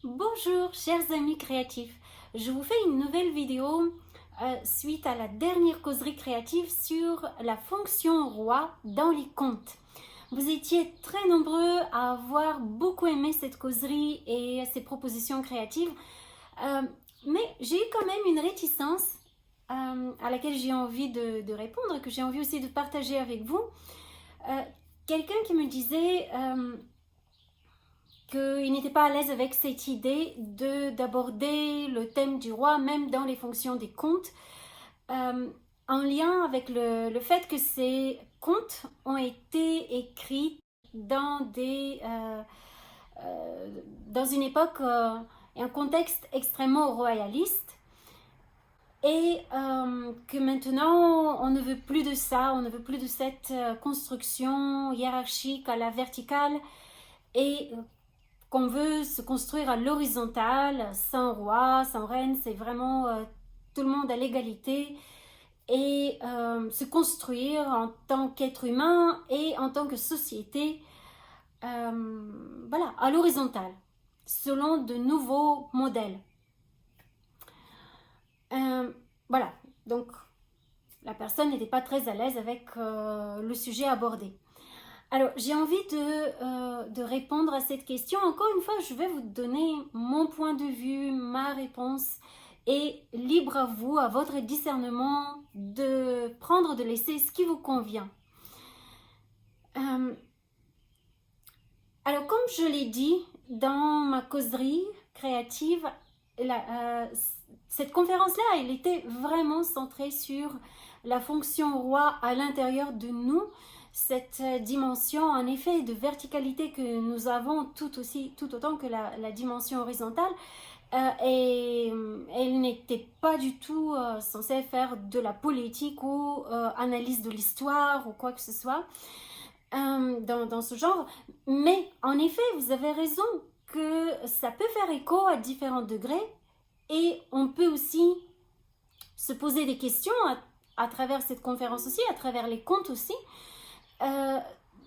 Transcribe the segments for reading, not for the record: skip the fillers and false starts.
Bonjour chers amis créatifs, je vous fais une nouvelle vidéo suite à la dernière causerie créative sur la fonction roi dans les contes. Vous étiez très nombreux à avoir beaucoup aimé cette causerie et ces propositions créatives, mais j'ai eu quand même une réticence à laquelle j'ai envie de répondre, que j'ai envie aussi de partager avec vous. Quelqu'un qui me disait qu'il n'était pas à l'aise avec cette idée d'aborder le thème du roi, même dans les fonctions des contes, en lien avec le fait que ces contes ont été écrits dans dans une époque et un contexte extrêmement royaliste, et que maintenant on ne veut plus de ça, on ne veut plus de cette construction hiérarchique à la verticale, et qu'on veut se construire à l'horizontale, sans roi, sans reine, c'est vraiment tout le monde à l'égalité, et se construire en tant qu'être humain et en tant que société, voilà, à l'horizontale, selon de nouveaux modèles. Voilà, donc la personne n'était pas très à l'aise avec le sujet abordé. Alors, j'ai envie de répondre à cette question. Encore une fois, je vais vous donner mon point de vue, ma réponse, et libre à vous, à votre discernement, de prendre, de laisser ce qui vous convient. Alors, comme je l'ai dit dans ma causerie créative, cette conférence-là, elle était vraiment centrée sur la fonction roi à l'intérieur de nous, cette dimension en effet de verticalité que nous avons tout autant que la dimension horizontale, et elle n'était pas du tout censée faire de la politique ou analyse de l'histoire ou quoi que ce soit dans ce genre. Mais en effet, vous avez raison que ça peut faire écho à différents degrés, et on peut aussi se poser des questions à travers cette conférence aussi, à travers les contes aussi,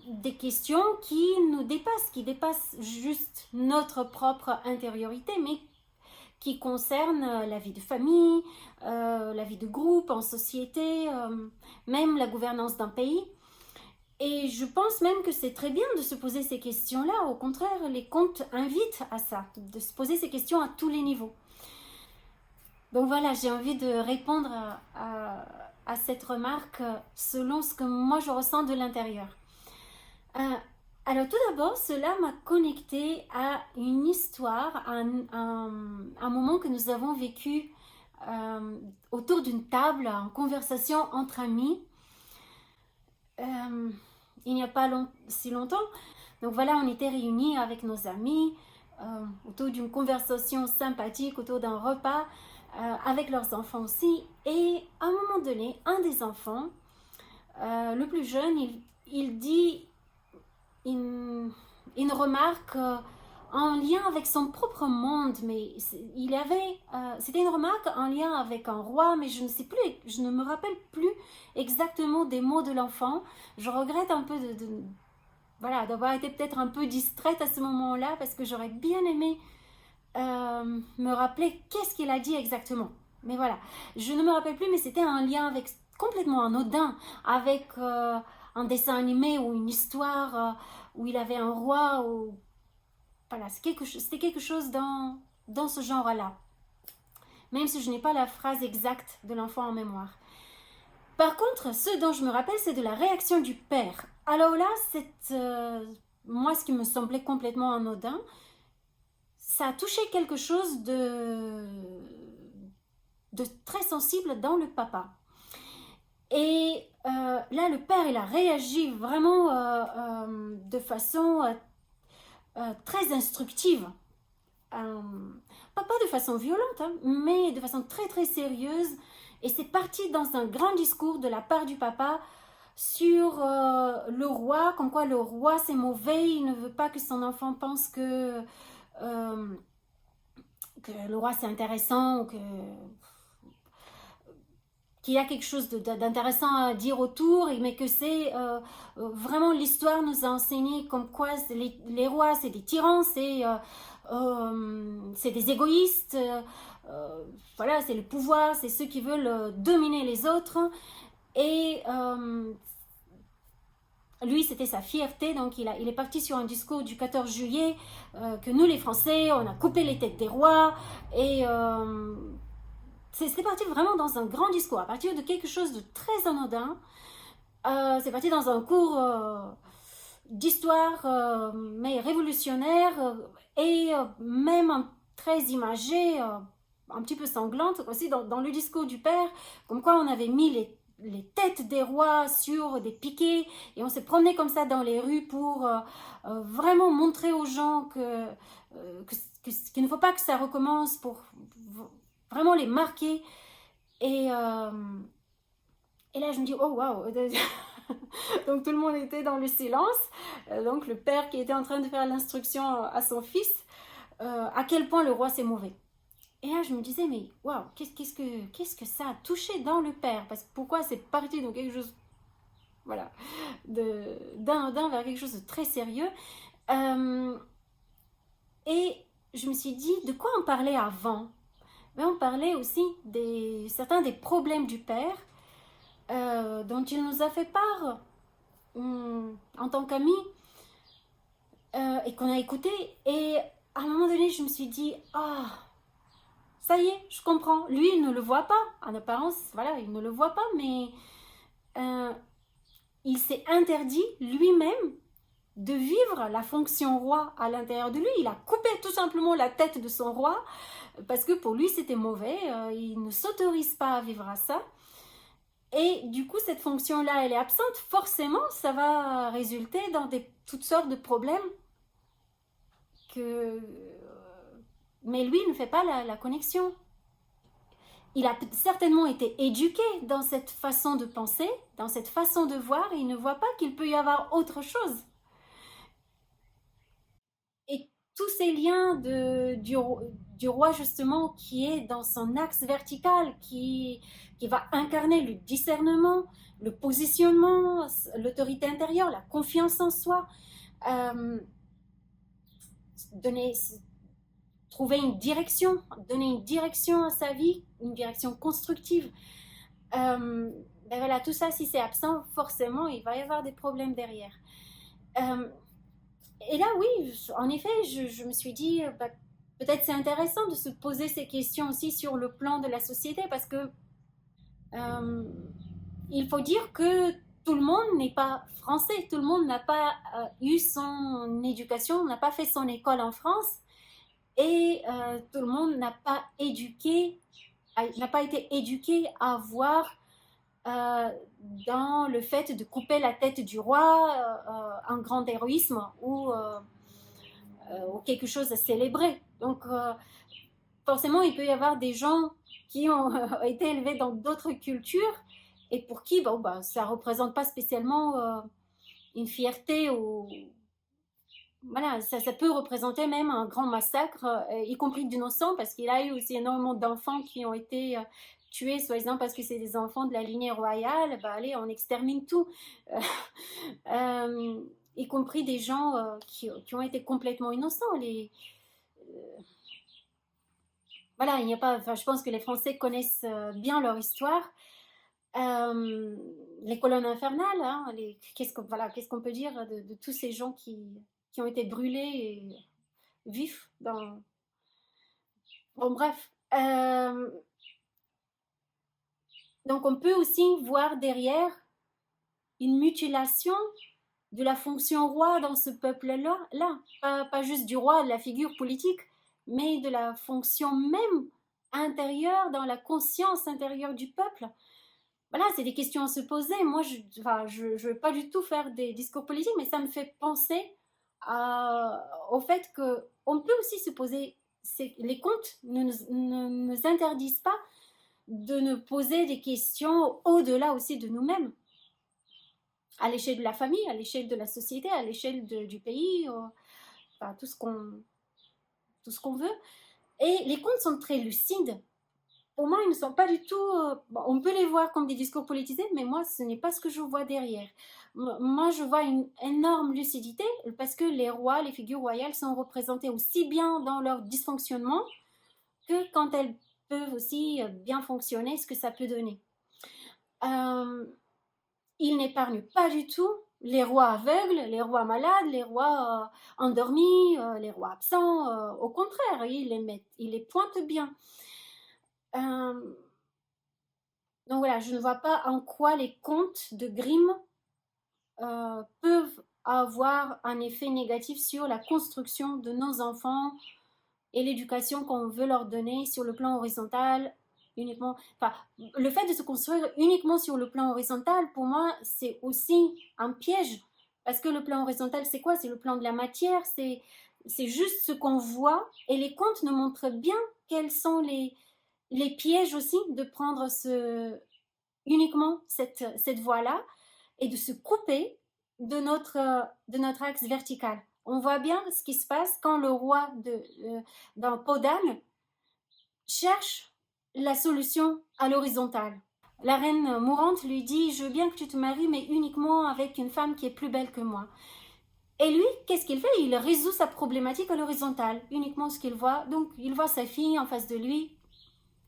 des questions qui nous dépassent, qui dépassent juste notre propre intériorité, mais qui concernent la vie de famille, la vie de groupe, en société, même la gouvernance d'un pays. Et je pense même que c'est très bien de se poser ces questions-là. Au contraire, les contes invitent à ça, de se poser ces questions à tous les niveaux. Donc voilà, j'ai envie de répondre à cette remarque selon ce que moi je ressens de l'intérieur. Alors tout d'abord, cela m'a connecté à une histoire, à un moment que nous avons vécu autour d'une table, en conversation entre amis, il n'y a pas si longtemps. Donc voilà, on était réunis avec nos amis autour d'une conversation sympathique, autour d'un repas, avec leurs enfants aussi. Et à un moment donné, un des enfants, le plus jeune, il dit une remarque en lien avec son propre monde, mais c'était une remarque en lien avec un roi, mais je ne me rappelle plus exactement des mots de l'enfant. Je regrette un peu voilà, d'avoir été peut-être un peu distraite à ce moment-là, parce que j'aurais bien aimé me rappeler qu'est-ce qu'il a dit exactement. Mais voilà, je ne me rappelle plus, mais c'était un lien avec complètement anodin, avec un dessin animé ou une histoire où il avait un roi, ou voilà, c'était quelque chose dans ce genre-là, même si je n'ai pas la phrase exacte de l'enfant en mémoire. Par contre, ce dont je me rappelle, c'est de la réaction du père. Alors là, moi, ce qui me semblait complètement anodin, ça a touché quelque chose de très sensible dans le papa. Et là, le père, il a réagi vraiment de façon très instructive. Pas de façon violente, hein, mais de façon très très sérieuse. Et c'est parti dans un grand discours de la part du papa sur le roi, comme quoi le roi c'est mauvais, il ne veut pas que son enfant pense que le roi c'est intéressant, ou qu'il y a quelque chose d'intéressant à dire autour, mais que c'est vraiment l'histoire nous a enseigné comme quoi les rois c'est des tyrans, c'est c'est des égoïstes, voilà, c'est le pouvoir, c'est ceux qui veulent dominer les autres. Et lui, c'était sa fierté, donc il est parti sur un discours du 14 juillet, que nous les Français, on a coupé les têtes des rois, et c'est parti vraiment dans un grand discours, à partir de quelque chose de très anodin. C'est parti dans un cours d'histoire, mais révolutionnaire, et même très imagé, un petit peu sanglante aussi, dans le discours du père, comme quoi on avait mis les têtes des rois sur des piquets et on s'est promené comme ça dans les rues pour vraiment montrer aux gens qu'il ne faut pas que ça recommence, pour vraiment les marquer. Et, euh, et là je me dis, oh waouh. Donc tout le monde était dans le silence. Donc le père qui était en train de faire l'instruction à son fils, à quel point le roi c'est mauvais. Et là je me disais, mais waouh, qu'est-ce que ça a touché dans le père? Parce que pourquoi c'est parti de quelque chose, voilà, d'un vers quelque chose de très sérieux. Et je me suis dit, de quoi on parlait avant? Mais on parlait aussi certains des problèmes du père, dont il nous a fait part en tant qu'amis, et qu'on a écouté. Et à un moment donné, je me suis dit, ah, ça y est, je comprends. Lui, il ne le voit pas. En apparence, voilà, il ne le voit pas, mais il s'est interdit lui-même de vivre la fonction roi à l'intérieur de lui. Il a coupé tout simplement la tête de son roi, parce que pour lui, c'était mauvais. Il ne s'autorise pas à vivre à ça. Et du coup, cette fonction-là, elle est absente. Forcément, ça va résulter dans toutes sortes de problèmes. Mais lui, il ne fait pas la connexion. Il a certainement été éduqué dans cette façon de penser, dans cette façon de voir, et il ne voit pas qu'il peut y avoir autre chose. Et tous ces liens du roi, justement, qui est dans son axe vertical, qui va incarner le discernement, le positionnement, l'autorité intérieure, la confiance en soi, trouver donner une direction à sa vie, une direction constructive. Ben voilà, tout ça, si c'est absent, forcément, il va y avoir des problèmes derrière. Et là, oui, en effet, je me suis dit, bah, peut-être c'est intéressant de se poser ces questions aussi sur le plan de la société, parce que il faut dire que tout le monde n'est pas français, tout le monde n'a pas eu son éducation, n'a pas fait son école en France, et tout le monde n'a pas été éduqué à voir dans le fait de couper la tête du roi un grand héroïsme ou quelque chose à célébrer. Donc forcément, il peut y avoir des gens qui ont été élevés dans d'autres cultures et pour qui ça ne représente pas spécialement une fierté, ou voilà, ça peut représenter même un grand massacre, y compris d'innocents, parce qu'il y a eu aussi énormément d'enfants qui ont été tués, soi-disant parce que c'est des enfants de la lignée royale. Bah allez, on extermine tout. Y compris des gens qui ont été complètement innocents. Voilà, il n'y a pas, enfin, je pense que les Français connaissent bien leur histoire. Les colonnes infernales, hein, qu'est-ce qu'on peut dire de tous ces gens qui ont été brûlés et vifs dans... Bon, bref. Donc, on peut aussi voir derrière une mutilation de la fonction roi dans ce peuple-là, pas juste du roi, de la figure politique, mais de la fonction même intérieure, dans la conscience intérieure du peuple. Voilà, c'est des questions à se poser. Moi, je ne veux pas du tout faire des discours politiques, mais ça me fait penser au fait qu'on peut aussi se poser, les contes ne nous interdisent pas de nous poser des questions au-delà aussi de nous-mêmes, à l'échelle de la famille, à l'échelle de la société, à l'échelle du pays, enfin, tout ce qu'on veut. Et les contes sont très lucides, pour moi, ils ne sont pas du tout... bon, on peut les voir comme des discours politisés, mais moi, ce n'est pas ce que je vois derrière. Moi, je vois une énorme lucidité, parce que les rois, les figures royales sont représentées aussi bien dans leur dysfonctionnement que quand elles peuvent aussi bien fonctionner, ce que ça peut donner. Il n'épargne pas du tout les rois aveugles, les rois malades, les rois endormis, les rois absents. Au contraire, il les pointe bien. Donc voilà, je ne vois pas en quoi les contes de Grimm peuvent avoir un effet négatif sur la construction de nos enfants et l'éducation qu'on veut leur donner sur le plan horizontal uniquement. Enfin, le fait de se construire uniquement sur le plan horizontal, pour moi, c'est aussi un piège. Parce que le plan horizontal, c'est quoi? C'est le plan de la matière, c'est juste ce qu'on voit. Et les contes nous montrent bien quels sont les pièges aussi de prendre uniquement cette voie-là et de se couper de notre axe vertical. On voit bien ce qui se passe quand le roi dans Podane cherche la solution à l'horizontale. La reine mourante lui dit « Je veux bien que tu te maries, mais uniquement avec une femme qui est plus belle que moi. » Et lui, qu'est-ce qu'il fait? Il résout sa problématique à l'horizontale, uniquement ce qu'il voit. Donc, il voit sa fille en face de lui,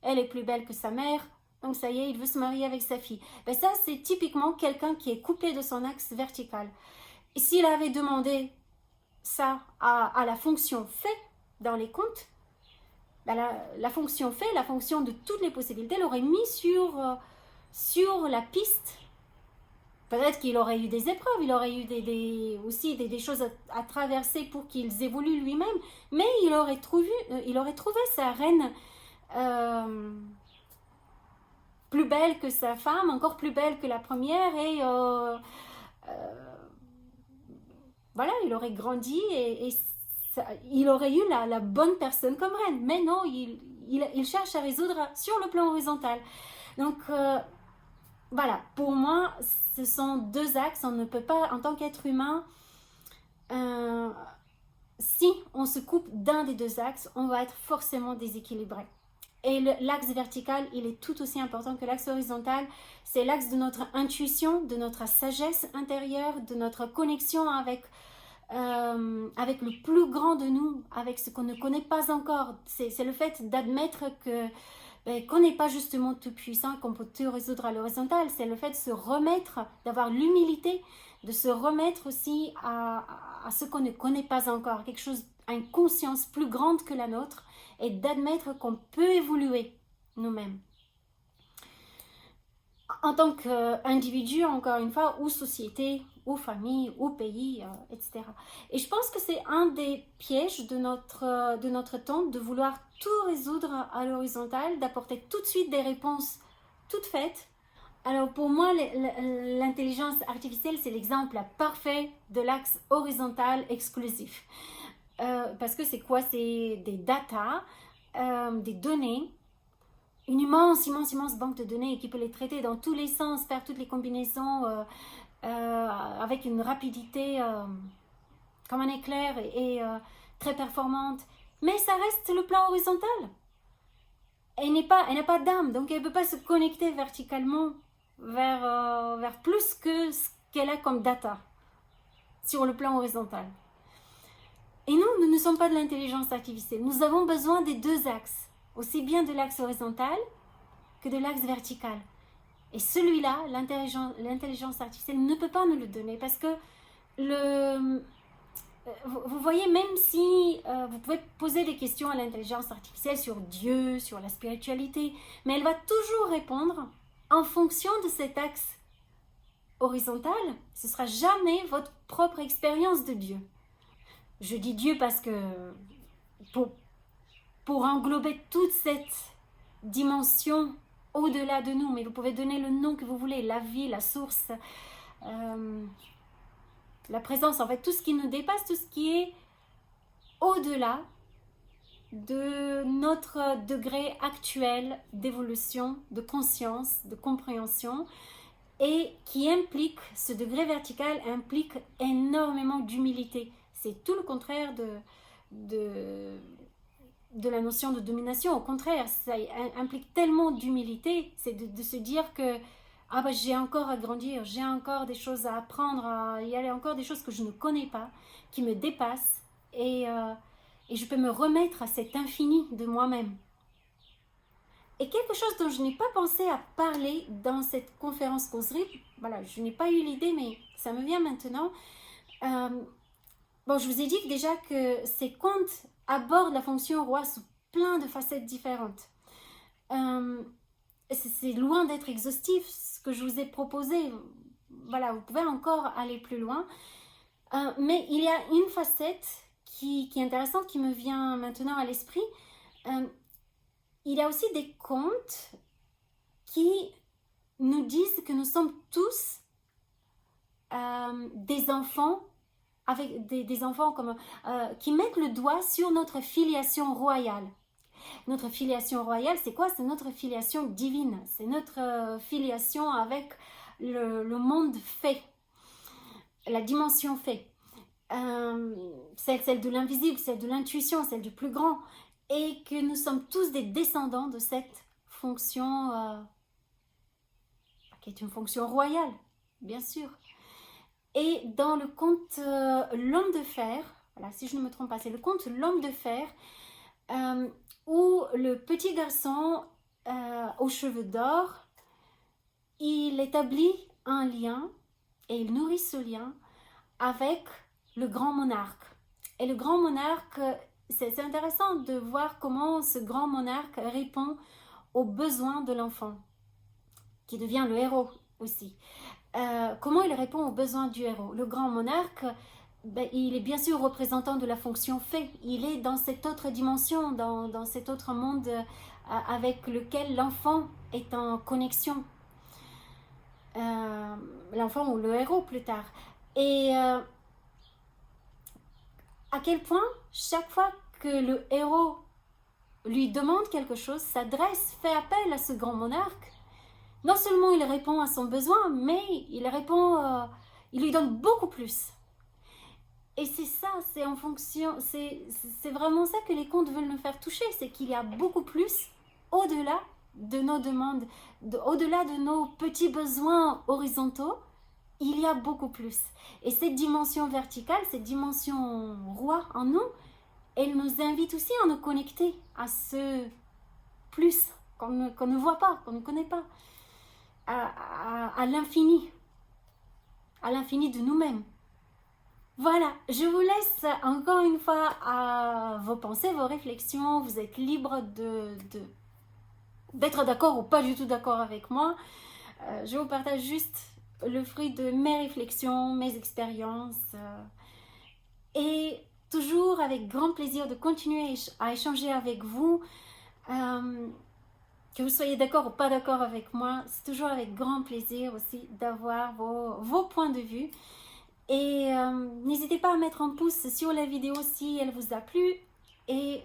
elle est plus belle que sa mère, donc ça y est, il veut se marier avec sa fille. Ben ça, c'est typiquement quelqu'un qui est coupé de son axe vertical. Et s'il avait demandé ça à la fonction fait dans les contes, ben la fonction fait, la fonction de toutes les possibilités, l'aurait mis sur la piste. Peut-être qu'il aurait eu des épreuves, il aurait eu aussi des choses à traverser pour qu'ils évoluent lui-même, mais il aurait trouvé sa reine plus belle que sa femme, encore plus belle que la première, et voilà, il aurait grandi et il aurait eu la bonne personne comme reine. Mais non, il cherche à résoudre sur le plan horizontal. Donc voilà, pour moi, ce sont deux axes. On ne peut pas, en tant qu'être humain, si on se coupe d'un des deux axes, on va être forcément déséquilibré. Et l'axe vertical, il est tout aussi important que l'axe horizontal. C'est l'axe de notre intuition, de notre sagesse intérieure, de notre connexion avec le plus grand de nous, avec ce qu'on ne connaît pas encore. C'est le fait d'admettre qu'on n'est pas justement tout puissant, qu'on peut tout résoudre à l'horizontale. C'est le fait de se remettre, d'avoir l'humilité, de se remettre aussi à ce qu'on ne connaît pas encore, quelque chose, une conscience plus grande que la nôtre, et d'admettre qu'on peut évoluer nous-mêmes. En tant qu'individu, encore une fois, ou société, ou famille, ou pays, etc. Et je pense que c'est un des pièges de notre temps, de vouloir tout résoudre à l'horizontale, d'apporter tout de suite des réponses toutes faites. Alors pour moi, l'intelligence artificielle, c'est l'exemple parfait de l'axe horizontal exclusif. Parce que c'est quoi? C'est des data, des données, une immense banque de données qui peut les traiter dans tous les sens, faire toutes les combinaisons avec une rapidité comme un éclair et très performante. Mais ça reste le plan horizontal. Elle n'a pas d'âme, donc elle ne peut pas se connecter verticalement vers plus que ce qu'elle a comme data sur le plan horizontal. Et nous ne sommes pas de l'intelligence artificielle. Nous avons besoin des deux axes, aussi bien de l'axe horizontal que de l'axe vertical. Et celui-là, l'intelligence artificielle ne peut pas nous le donner parce que vous voyez, même si vous pouvez poser des questions à l'intelligence artificielle sur Dieu, sur la spiritualité, mais elle va toujours répondre en fonction de cet axe horizontal. Ce ne sera jamais votre propre expérience de Dieu. Je dis Dieu parce que pour englober toute cette dimension au-delà de nous, mais vous pouvez donner le nom que vous voulez, la vie, la source, la présence, en fait, tout ce qui nous dépasse, tout ce qui est au-delà de notre degré actuel d'évolution, de conscience, de compréhension, et qui implique, ce degré vertical implique énormément d'humilité. C'est tout le contraire de de la notion de domination. Au contraire, ça implique tellement d'humilité, c'est de se dire que ah bah, j'ai encore à grandir, j'ai encore des choses à apprendre, il y a encore des choses que je ne connais pas, qui me dépassent, et je peux me remettre à cet infini de moi-même. Et quelque chose dont je n'ai pas pensé à parler dans cette conférence causerie, voilà, je n'ai pas eu l'idée, mais ça me vient maintenant. Bon, je vous ai dit déjà que ces contes abordent la fonction roi sous plein de facettes différentes. C'est loin d'être exhaustif ce que je vous ai proposé. Voilà, vous pouvez encore aller plus loin. Mais il y a une facette qui est intéressante, qui me vient maintenant à l'esprit. Il y a aussi des contes qui nous disent que nous sommes tous des enfants, avec des enfants comme, qui mettent le doigt sur notre filiation royale. Notre filiation royale, c'est quoi? C'est notre filiation divine. C'est notre filiation avec le monde fait, la dimension fait. Celle de l'invisible, celle de l'intuition, celle du plus grand. Et que nous sommes tous des descendants de cette fonction qui est une fonction royale, bien sûr. Et dans le conte L'Homme de Fer, voilà, si je ne me trompe pas, c'est le conte L'Homme de Fer, où le petit garçon aux cheveux d'or, il établit un lien, et il nourrit ce lien avec le grand monarque. Et le grand monarque, c'est intéressant de voir comment ce grand monarque répond aux besoins de l'enfant, qui devient le héros aussi. Comment il répond aux besoins du héros? Le grand monarque, ben, il est bien sûr représentant de la fonction fée. Il est dans cette autre dimension, dans cet autre monde avec lequel l'enfant est en connexion. L'enfant ou le héros plus tard. Et à quel point, chaque fois que le héros lui demande quelque chose, s'adresse, fait appel à ce grand monarque, non seulement il répond à son besoin, mais il lui donne beaucoup plus. Et c'est ça, c'est en fonction, c'est vraiment ça que les contes veulent nous faire toucher, c'est qu'il y a beaucoup plus au-delà de nos demandes, au-delà de nos petits besoins horizontaux, il y a beaucoup plus. Et cette dimension verticale, cette dimension roi en nous, elle nous invite aussi à nous connecter à ce plus qu'on ne voit pas, qu'on ne connaît pas, à l'infini de nous-mêmes. Voilà, je vous laisse encore une fois à vos pensées, vos réflexions. Vous êtes libre d'être d'accord ou pas du tout d'accord avec moi. Je vous partage juste le fruit de mes réflexions, mes expériences. Et toujours avec grand plaisir de continuer à échanger avec vous. Que vous soyez d'accord ou pas d'accord avec moi, c'est toujours avec grand plaisir aussi d'avoir vos points de vue. Et n'hésitez pas à mettre un pouce sur la vidéo si elle vous a plu et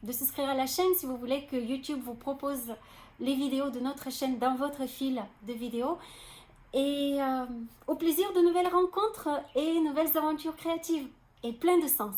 de souscrire à la chaîne si vous voulez que YouTube vous propose les vidéos de notre chaîne dans votre fil de vidéos. Et au plaisir de nouvelles rencontres et nouvelles aventures créatives et plein de sens.